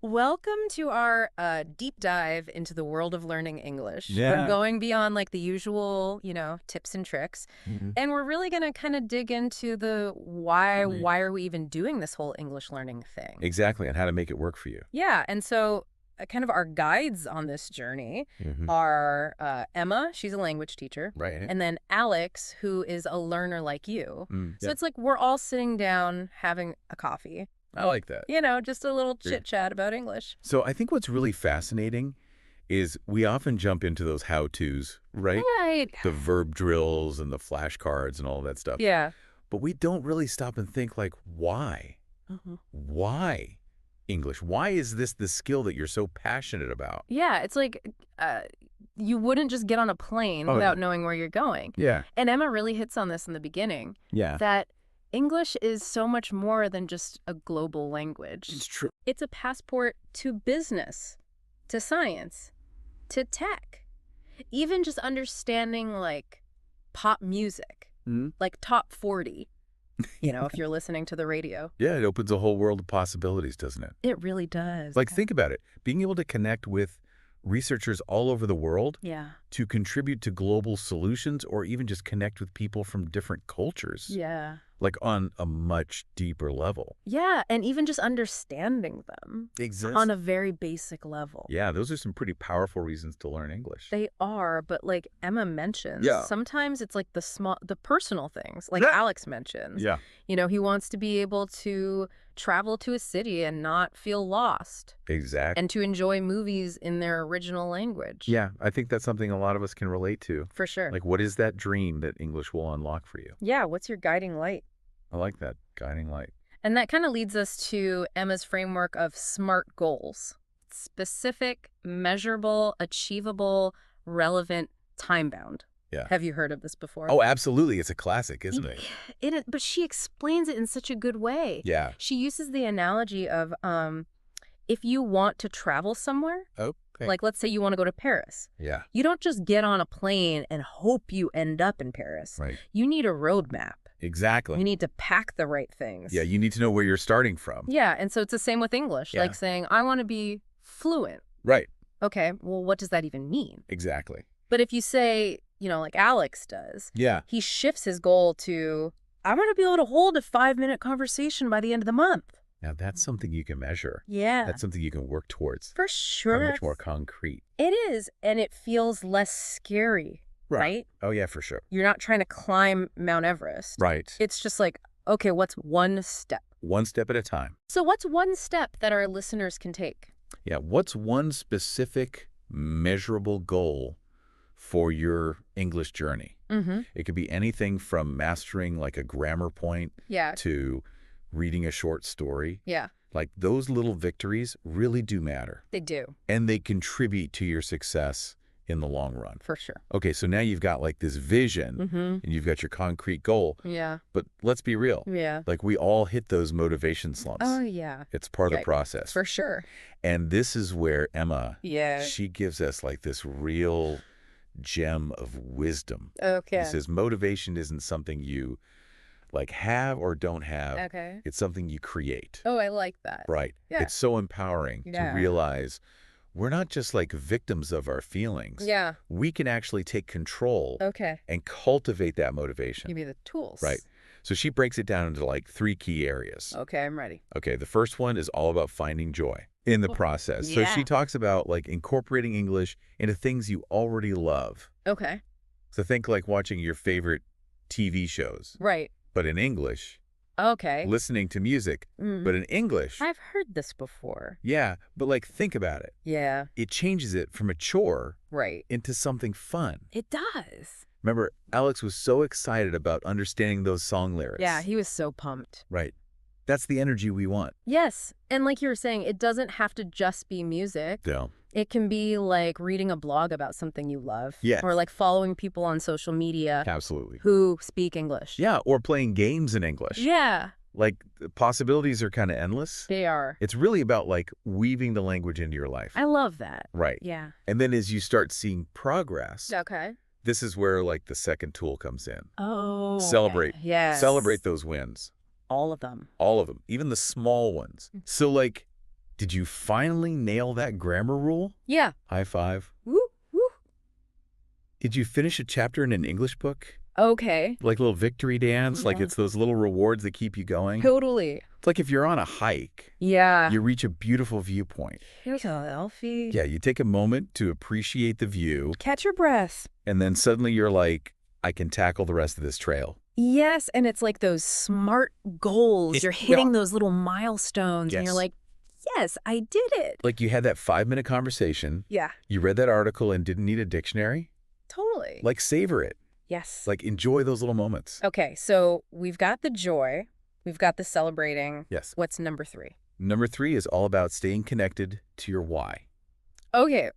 Welcome to our deep dive into the world of learning English. Yeah. We're going beyond like the usual, tips and tricks. Mhm. And we're really going to kind of dig into the why are we even doing this whole English learning thing? Exactly, and how to make it work for you. Yeah, and so kind of our guides on this journey Mhm. are Emma, she's a language teacher, Right. and then Alex, who is a learner like you. So Yeah. it's like we're all sitting down having a coffee, I like that. just a little Sure. chit-chat about English. So I think what's really fascinating is we often jump into those how-tos, right? Right. The verb drills and the flashcards and all that stuff. Yeah. But we don't really stop and think like, why? Mhm. Why English? Why is this the skill that you're so passionate about? Yeah, it's like you wouldn't just get on a plane Oh, without yeah. knowing where you're going. Yeah. And Emma really hits on this in the beginning, Yeah. that English is so much more than just a global language. It's true. It's a passport to business, to science, to tech, even just understanding like pop music, Mhm. like top 40, if you're listening to the radio. Yeah, it opens a whole world of possibilities, doesn't it? It really does. Like, think about it. Being able to connect with researchers all over the world Yeah. to contribute to global solutions or even just connect with people from different cultures, Yeah. like on a much deeper level. Yeah, and even just understanding them on a very basic level. Yeah, those are some pretty powerful reasons to learn English. They are, but like Emma mentions, Yeah. sometimes it's like the personal things, like Yeah. Alex mentions. Yeah. He wants to be able to travel to a city and not feel lost Exactly. and to enjoy movies in their original language. Yeah, I think that's something a lot of us can relate to. For sure. Like, what is that dream that English will unlock for you? Yeah, what's your guiding light? I like that, guiding light. And that kind of leads us to Emma's framework of SMART goals. Specific, measurable, achievable, relevant, time-bound. Yeah. Have you heard of this before? Oh, absolutely. It's a classic, isn't it? But she explains it in such a good way. Yeah. She uses the analogy of if you want to travel somewhere, Okay. like let's say you want to go to Paris, Yeah. you don't just get on a plane and hope you end up in Paris. Right. You need a roadmap. Exactly. You need to pack the right things. Yeah, you need to know where you're starting from. Yeah, and so it's the same with English, Yeah. like saying, I want to be fluent. Right. Okay, well, what does that even mean? Exactly. But if you say, like Alex does, Yeah. he shifts his goal to, I want to be able to hold a 5-minute conversation by the end of the month. Now that's something you can measure. Yeah. That's something you can work towards. For sure. Much more concrete. It is, and it feels less scary, right? Oh, yeah, for sure. You're not trying to climb Mount Everest. Right. It's just like, okay, what's one step? One step at a time. So what's one step that our listeners can take? Yeah. What's one specific measurable goal for your English journey? Mm-hmm. It could be anything from mastering like a grammar point Yeah. to reading a short story. Yeah, Like those little victories really do matter. they do, And they contribute to your success in the long run. for sure. Okay, so now you've got like this vision Mm-hmm. and you've got your concrete goal, Yeah. but let's be real. Yeah. Like we all hit those motivation slumps. Oh, yeah. It's part of Yeah, the process. For sure. And this is where Emma, Yeah. she gives us like this real gem of wisdom. Okay. She says motivation isn't something you like have or don't have. Okay. It's something you create. Oh, I like that. Right. Yeah. It's so empowering Yeah. to realize we're not just like victims of our feelings. Yeah. We can actually take control Okay. and cultivate that motivation. Give me the tools. Right. So she breaks it down into like 3 key areas. Okay, I'm ready. Okay, the first one is all about finding joy in the process. So yeah. she talks about like incorporating English into things you already love. Okay. So think like watching your favorite TV shows, Right. but in English, Okay. listening to music, Mm. but in English. I've heard this before. Yeah, but like think about it. Yeah. It changes it from a chore Right. into something fun. It does. Remember, Alex was so excited about understanding those song lyrics. Yeah, he was so pumped. Right. That's the energy we want. Yes. And like you were saying, it doesn't have to just be music. Yeah. It can be like reading a blog about something you love. Yes. Or like following people on social media Absolutely. who speak English. Yeah, or playing games in English. Yeah, Like the possibilities are kind of endless. they are. It's really about like weaving the language into your life. I love that. Right. Yeah. And then as you start seeing progress, Okay. this is where like the second tool comes in. Oh. Celebrate. Yes. Celebrate those wins. All of them. All of them, even the small ones. Mm. So like Did you finally nail that grammar rule? Yeah. High five. Woo, woo. Did you finish a chapter in an English book? Okay. Like a little victory dance? Like it's those little rewards that keep you going? Totally. It's like if you're on a hike, Yeah. you reach a beautiful viewpoint. Here's Elfie. Yeah, you take a moment to appreciate the view, Catch your breath. and then suddenly you're like, I can tackle the rest of this trail. Yes, and it's like those SMART goals. You're hitting Yeah. those little milestones, and you're Yes. like, yes, I did it. Like you had that 5-minute conversation, Yeah, you read that article and didn't need a dictionary. totally. Like savor it. Yes. Like enjoy those little moments. Okay, so we've got the joy. We've got the celebrating. Yes. What's number 3? Number 3 is all about staying connected to your why. Okay,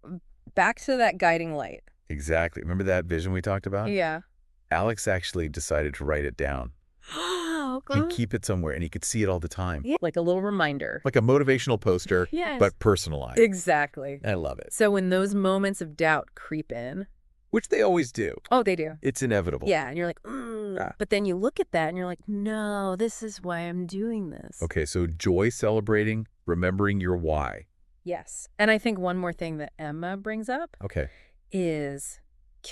back to that guiding light. Exactly. Remember that vision we talked about? Yeah. Alex actually decided to write it down. He'd keep it somewhere and he could see it all the time. Yeah, like a little reminder. Like a motivational poster, Yes. but personalized. Exactly. I love it. So when those moments of doubt creep in, Which they always do. oh, they do. It's inevitable. Yeah, and you're like, Ah. but then you look at that and you're like, no, this is why I'm doing this. Okay, so joy celebrating, remembering your why. Yes. And I think one more thing that Emma brings up Okay. is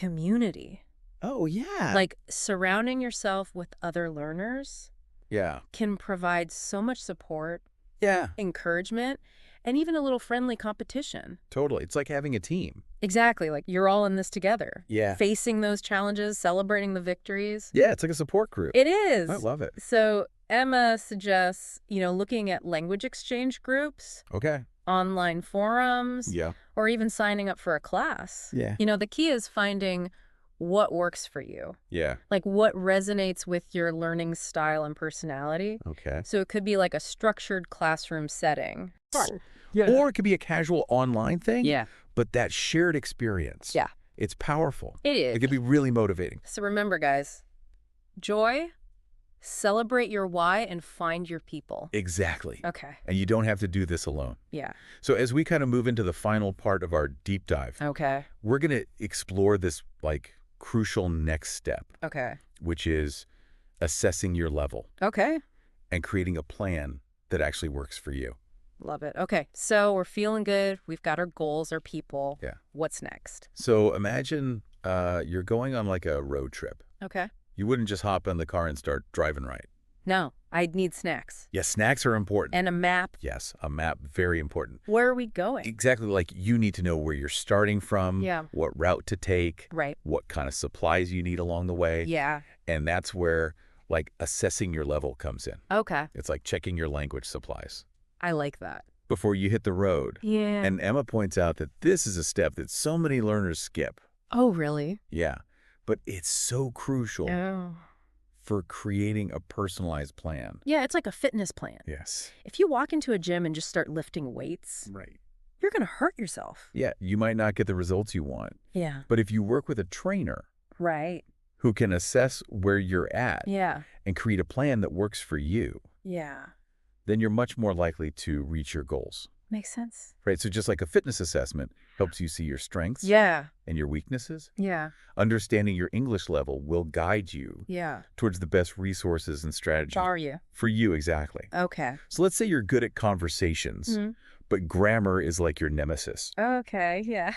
community. Oh, yeah. Like surrounding yourself with other learners Yeah. can provide so much support, Yeah. encouragement, and even a little friendly competition. Totally. It's like having a team. Exactly. Like you're all in this together. Yeah. Facing those challenges, celebrating the victories. Yeah, it's like a support group. It is. I love it. So Emma suggests, looking at language exchange groups, Okay. online forums, Yeah. or even signing up for a class. Yeah. The key is finding what works for you, Yeah. like what resonates with your learning style and personality. Okay. So it could be like a structured classroom setting. Fun. Or it could be a casual online thing. Yeah. But that shared experience. Yeah. It's powerful. It is. It could be really motivating. So remember, guys, joy, celebrate your why, and find your people. Exactly. Okay. And you don't have to do this alone. Yeah. So as we kind of move into the final part of our deep dive, Okay. we're going to explore this crucial next step, Okay. which is assessing your level Okay. and creating a plan that actually works for you. Love it. Okay. So we're feeling good. We've got our goals, our people. Yeah. What's next? So imagine you're going on like a road trip. Okay. You wouldn't just hop in the car and start driving right. No, I'd need snacks. Yes, snacks are important. And a map. Yes, a map, very important. Where are we going? Exactly, like you need to know where you're starting from, Yeah. what route to take, Right. what kind of supplies you need along the way. Yeah. And that's where assessing your level comes in. Okay. It's like checking your language supplies I like that. before you hit the road. Yeah. And Emma points out that this is a step that so many learners skip. Oh, really? Yeah, but it's so crucial Oh. for creating a personalized plan. Yeah, it's like a fitness plan. Yes. If you walk into a gym and just start lifting weights, Right. you're going to hurt yourself. Yeah, you might not get the results you want, Yeah. but if you work with a trainer Right. who can assess where you're at Yeah. and create a plan that works for you, Yeah. then you're much more likely to reach your goals. Makes sense. Right? So just like a fitness assessment helps you see your strengths Yeah. and your weaknesses, Yeah. understanding your English level will guide you Yeah. towards the best resources and strategies Are you? for you exactly. Okay. So let's say you're good at conversations, but grammar is like your nemesis. Okay. Yeah.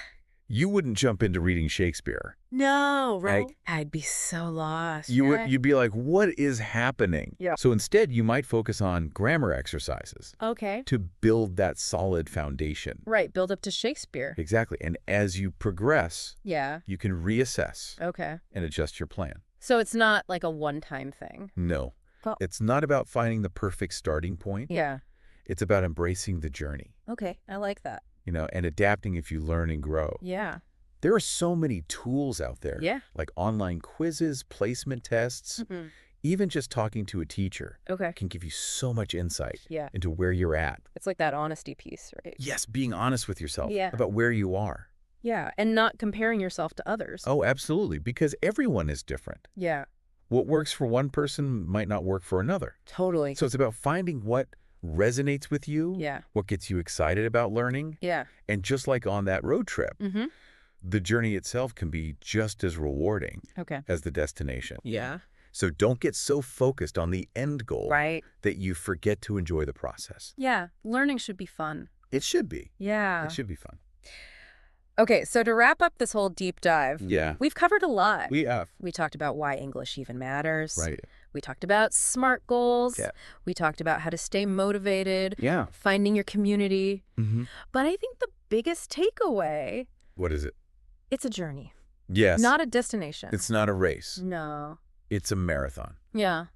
You wouldn't jump into reading Shakespeare. No, right? I'd be so lost. You'd be like, what is happening? Yeah. So instead, you might focus on grammar exercises Okay. to build that solid foundation. Right. Build up to Shakespeare. Exactly. And as you progress, Yeah. you can reassess Okay. and adjust your plan. So it's not like a one-time thing. No, Well- it's not about finding the perfect starting point. Yeah. It's about embracing the journey, Okay. I like that. and adapting if you learn and grow. Yeah. There are so many tools out there, Yeah. like online quizzes, placement tests, even just talking to a teacher Okay. can give you so much insight Yeah. into where you're at. It's like that honesty piece, right? Yes, being honest with yourself Yeah. about where you are. Yeah. And not comparing yourself to others. Oh, absolutely, because everyone is different. Yeah. What works for one person might not work for another. Totally. So it's about finding what resonates with you, Yeah. what gets you excited about learning. Yeah. And just like on that road trip, Mm-hmm. the journey itself can be just as rewarding Okay. as the destination. Yeah. So don't get so focused on the end goal Right. that you forget to enjoy the process. Yeah. Learning should be fun. It should be. Yeah. It should be fun. Okay, so to wrap up this whole deep dive, Yeah. we've covered a lot. We have. We talked about why English even matters. Right. We talked about SMART goals. Yeah. We talked about how to stay motivated, Yeah. finding your community. Mm-hmm. But I think the biggest takeaway, What is it? it's a journey, Yes. not a destination. It's not a race. No. It's a marathon. Yeah.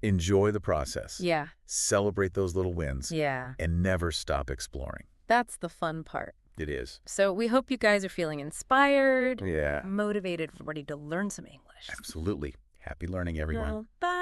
Enjoy the process. Yeah. Celebrate those little wins. Yeah. And never stop exploring. That's the fun part. It is. So we hope you guys are feeling inspired, Yeah. motivated, ready to learn some English. Absolutely. Happy learning, everyone. Well, bye.